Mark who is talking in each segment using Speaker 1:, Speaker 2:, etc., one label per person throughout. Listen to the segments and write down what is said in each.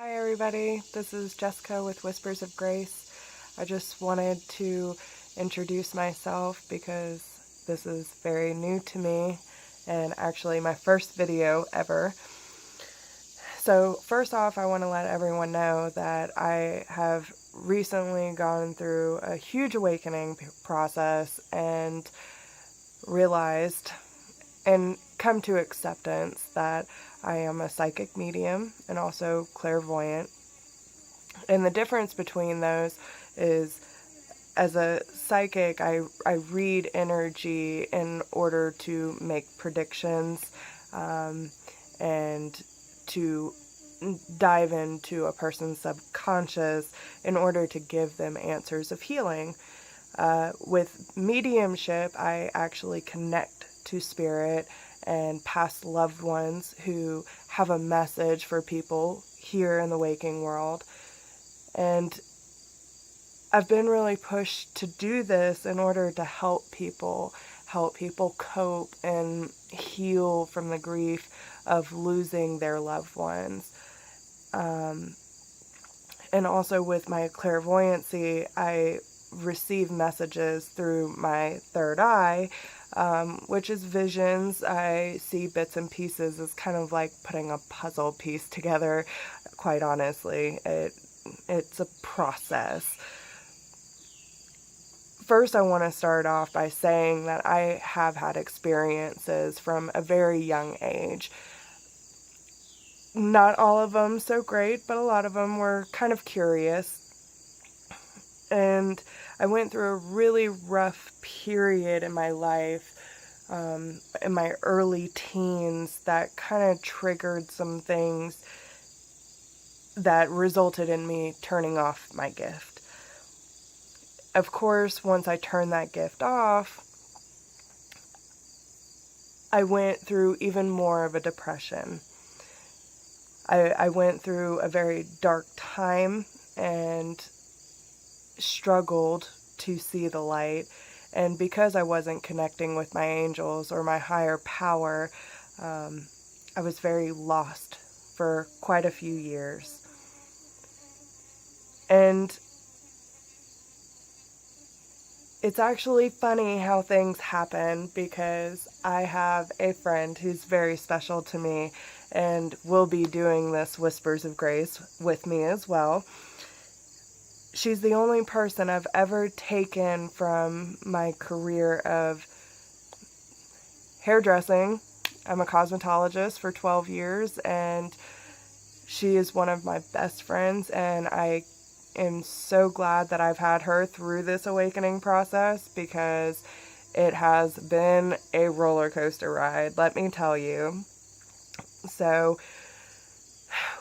Speaker 1: Hi everybody, this is Jessica with Whispers of Grace. I just wanted to introduce myself because this is very new to me and actually my first video ever. So first off, I want to let everyone know that I have recently gone through a huge awakening process and realized and come to acceptance that I am a psychic medium and also clairvoyant. And the difference between those is, as a psychic, I read energy in order to make predictions and to dive into a person's subconscious in order to give them answers of healing. With mediumship, I actually connect to spirit and past loved ones who have a message for people here in the waking world. And I've been really pushed to do this in order to help people cope and heal from the grief of losing their loved ones. And also with my clairvoyancy, I receive messages through my third eye, which is visions. I see bits and pieces. It's kind of like putting a puzzle piece together, quite honestly. It's a process. First, I want to start off by saying that I have had experiences from a very young age. Not all of them so great, but a lot of them were kind of curious. And I went through a really rough period in my life, in my early teens, that kind of triggered some things that resulted in me turning off my gift. Of course, once I turned that gift off, I went through even more of a depression. I went through a very dark time and struggled to see the light, and because I wasn't connecting with my angels or my higher power, I was very lost for quite a few years. And it's actually funny how things happen, because I have a friend who's very special to me and will be doing this Whispers of Grace with me as well. She's the only person I've ever taken from my career of hairdressing. I'm a cosmetologist for 12 years, and she is one of my best friends, and I am so glad that I've had her through this awakening process, because it has been a roller coaster ride, let me tell you. So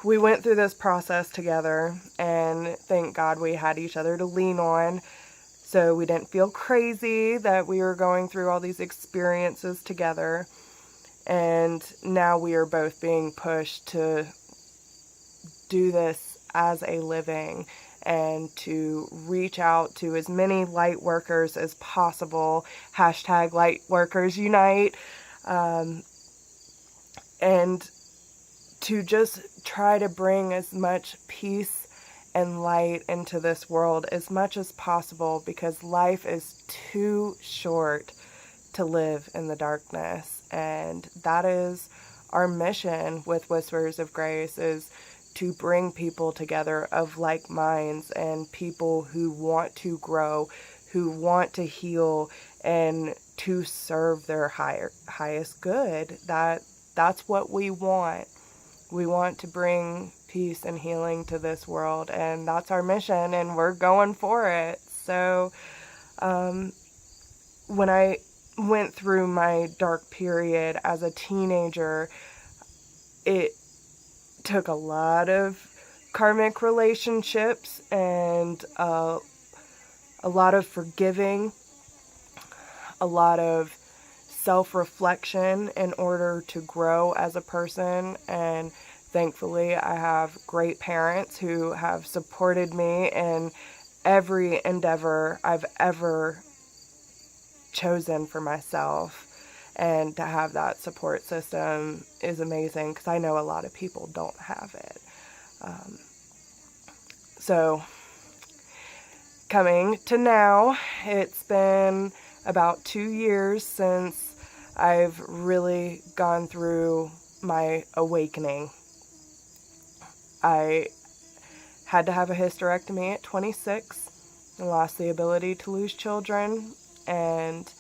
Speaker 1: we went through this process together, and thank God we had each other to lean on, so we didn't feel crazy that we were going through all these experiences together. And now we are both being pushed to do this as a living and to reach out to as many light workers as possible. Hashtag light workers unite. And to just try to bring as much peace and light into this world as much as possible, because life is too short to live in the darkness. And that is our mission with Whispers of Grace, is to bring people together of like minds and people who want to grow, who want to heal, and to serve their highest good. That's what we want. We want to bring peace and healing to this world, and that's our mission, and we're going for it. So when I went through my dark period as a teenager, it took a lot of karmic relationships and a lot of forgiving, a lot of self-reflection in order to grow as a person. And thankfully, I have great parents who have supported me in every endeavor I've ever chosen for myself. And to have that support system is amazing, because I know a lot of people don't have it. So, coming to now, it's been about 2 years since I've really gone through my awakening. I had to have a hysterectomy at 26 and lost the ability to lose children, and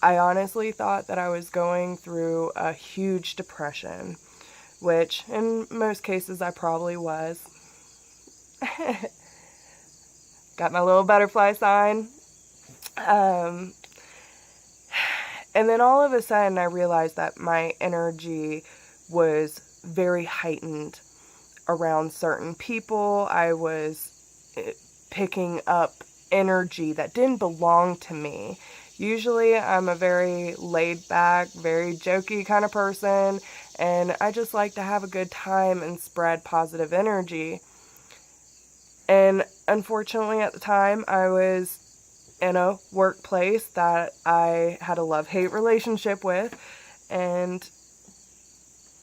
Speaker 1: I honestly thought that I was going through a huge depression, which in most cases I probably was. Got my little butterfly sign. And then all of a sudden I realized that my energy was very heightened around certain people. I was picking up energy that didn't belong to me. Usually I'm a very laid back, very jokey kind of person, and I just like to have a good time and spread positive energy. And unfortunately at the time I was in a workplace that I had a love-hate relationship with, and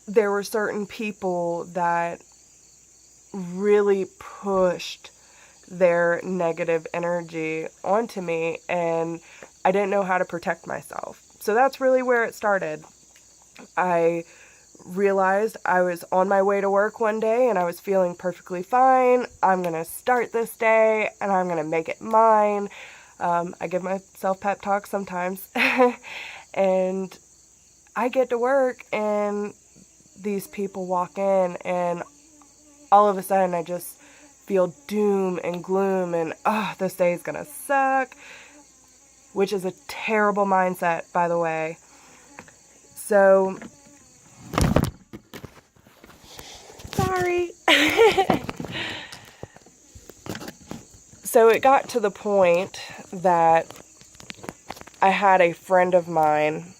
Speaker 1: there were certain people that really pushed their negative energy onto me, and I didn't know how to protect myself. So that's really where it started. I realized I was on my way to work one day and I was feeling perfectly fine. I'm going to start this day and I'm going to make it mine. I give myself pep talks sometimes. And I get to work and these people walk in and all of a sudden I just feel doom and gloom and, this day is going to suck, which is a terrible mindset, by the way. So, sorry. So it got to the point that I had a friend of mine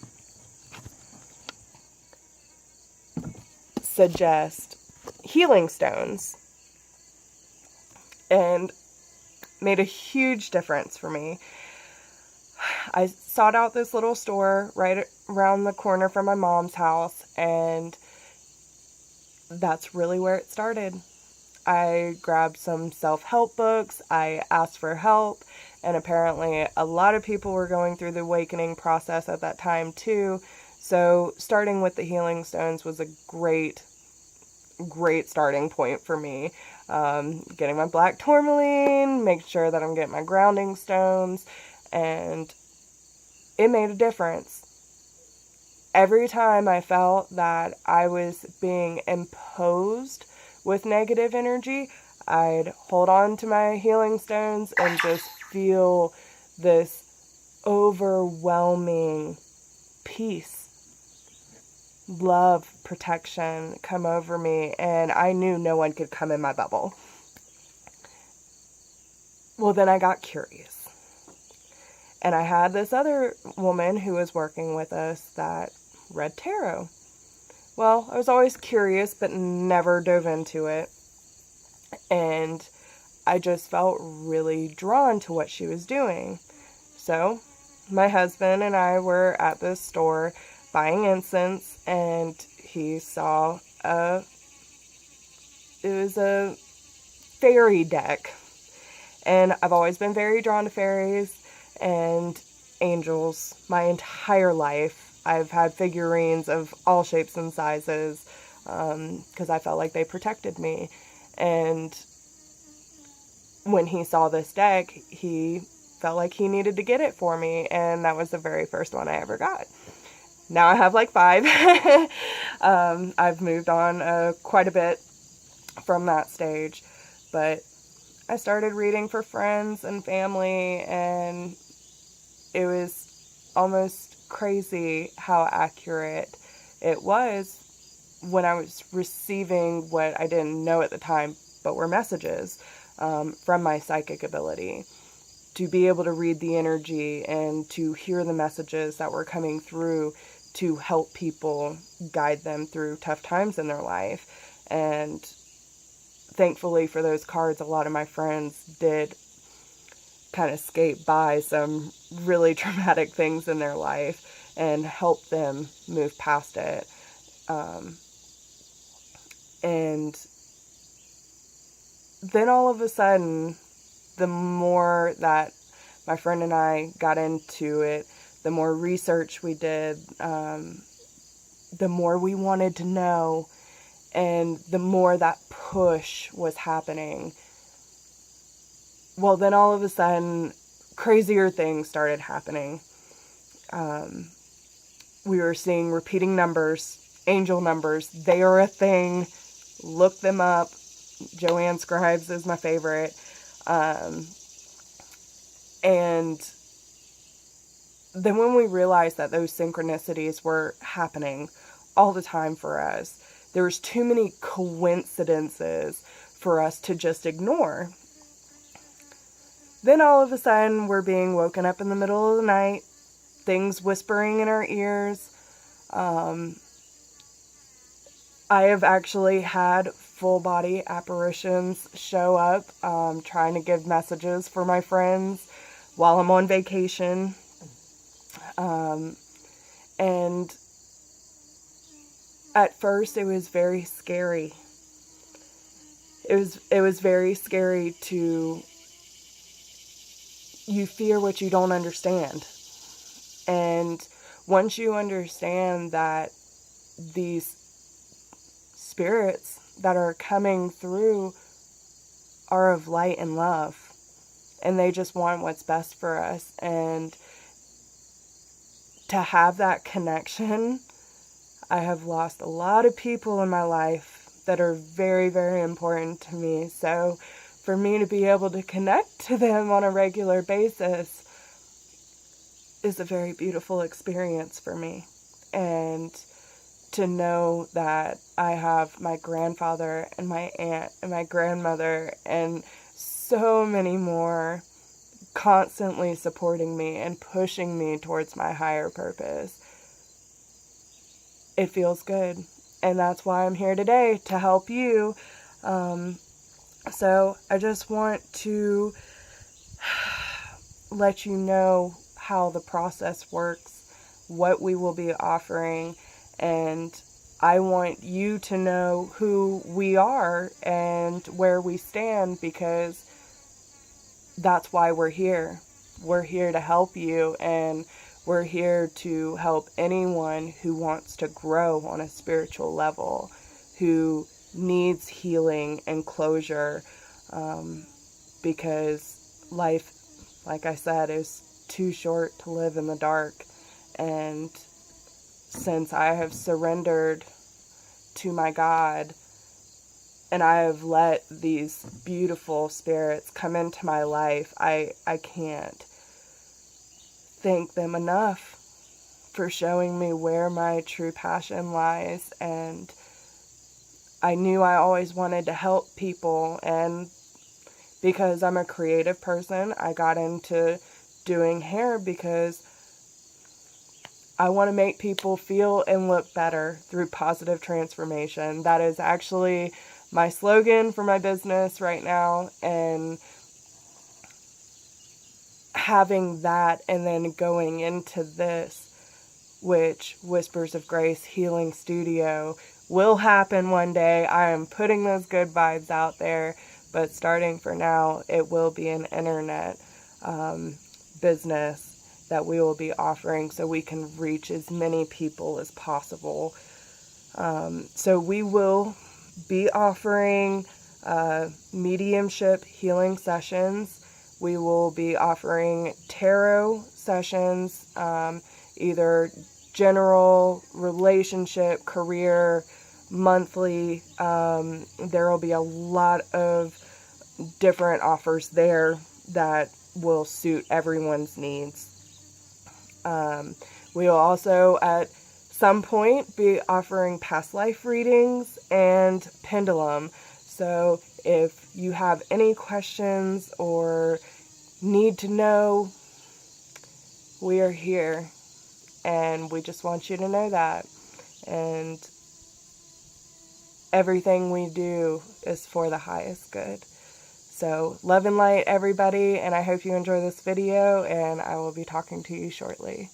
Speaker 1: suggest healing stones, and made a huge difference for me. I sought out this little store right around the corner from my mom's house, and that's really where it started. I grabbed some self-help books, I asked for help, and apparently a lot of people were going through the awakening process at that time too. So starting with the healing stones was a great starting point for me. Getting my black tourmaline, making sure that I'm getting my grounding stones, and it made a difference. Every time I felt that I was being imposed with negative energy, I'd hold on to my healing stones and just feel this overwhelming peace, love, protection come over me, and I knew no one could come in my bubble. Well, then I got curious. And I had this other woman who was working with us that read tarot. Well, I was always curious, but never dove into it. And I just felt really drawn to what she was doing. So, my husband and I were at this store buying incense, and he saw it was a fairy deck. And I've always been very drawn to fairies and angels my entire life. I've had figurines of all shapes and sizes because I felt like they protected me. And when he saw this deck, he felt like he needed to get it for me, and that was the very first one I ever got. Now I have like 5. I've moved on quite a bit from that stage, but I started reading for friends and family, and it was almost crazy how accurate it was when I was receiving what I didn't know at the time, but were messages from my psychic ability. To be able to read the energy and to hear the messages that were coming through to help people, guide them through tough times in their life. And thankfully for those cards, a lot of my friends did kind of skate by some really traumatic things in their life and help them move past it. And then all of a sudden, the more that my friend and I got into it, the more research we did, the more we wanted to know, and the more that push was happening. Well, then all of a sudden, crazier things started happening. We were seeing repeating numbers, angel numbers. They are a thing. Look them up. Joanne Scribes is my favorite. And then when we realized that those synchronicities were happening all the time for us, there was too many coincidences for us to just ignore. Then all of a sudden, we're being woken up in the middle of the night, things whispering in our ears. I have actually had full body apparitions show up, trying to give messages for my friends while I'm on vacation. And at first it was very scary. It was very scary to, you fear what you don't understand. And once you understand that these spirits that are coming through are of light and love, and they just want what's best for us, and to have that connection, I have lost a lot of people in my life that are very, very important to me. So for me to be able to connect to them on a regular basis is a very beautiful experience for me. And to know that I have my grandfather and my aunt and my grandmother and so many more constantly supporting me and pushing me towards my higher purpose, it feels good. And that's why I'm here today, to help you. So I just want to let you know how the process works, what we will be offering, and I want you to know who we are and where we stand, because that's why we're here. We're here to help you, and we're here to help anyone who wants to grow on a spiritual level, who needs healing and closure, because life, like I said, is too short to live in the dark. And since I have surrendered to my God, and I have let these beautiful spirits come into my life, I can't thank them enough for showing me where my true passion lies. And I knew I always wanted to help people, and because I'm a creative person, I got into doing hair because I want to make people feel and look better through positive transformation. That is actually my slogan for my business right now, and having that and then going into this, which Whispers of Grace Healing Studio will happen one day. I am putting those good vibes out there, but starting for now, it will be an internet business that we will be offering so we can reach as many people as possible. So we will be offering mediumship healing sessions. We will be offering tarot sessions, either general, relationship, career, monthly. There will be a lot of different offers there that will suit everyone's needs. We will also at some point be offering past life readings and pendulum. So if you have any questions or need to know, we are here, and we just want you to know that. And everything we do is for the highest good. So love and light, everybody, and I hope you enjoy this video, and I will be talking to you shortly.